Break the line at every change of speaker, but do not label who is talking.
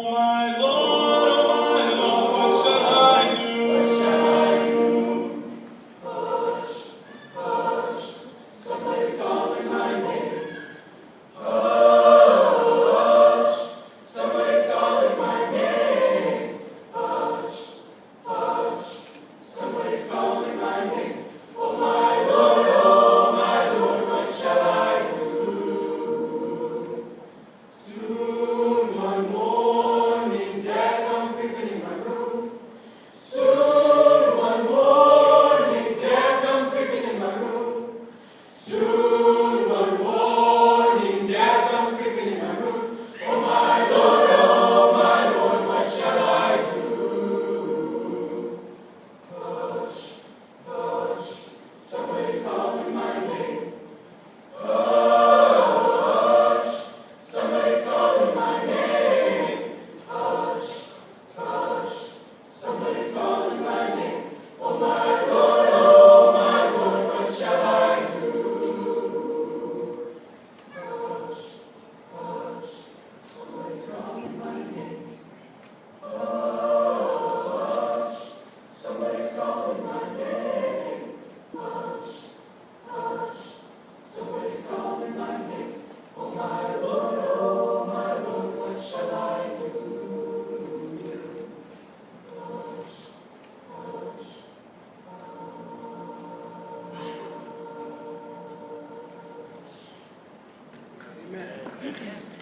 my Lord, what shall I do? What shall I do? Hush, hush, somebody's calling my name. Hush, somebody's calling my name. Hush, hush, somebody's calling my name. Oh my Lord, what shall I do? Soon one morning, death come creeping in my room. Soon one morning, death come creeping in my room. Soon one morning, death come creeping in my room. Oh my Lord, what shall I do? Hush, hush, somebody's calling my name. Hush, somebody's calling my name. Hush, hush, somebody's calling my name. Oh my Lord, what shall I do? Hush, hush, somebody's calling my name. Hush, somebody's calling my name. Hush, hush, somebody's calling my name. Oh my Lord, what shall I do? Hush, hush.
Amen.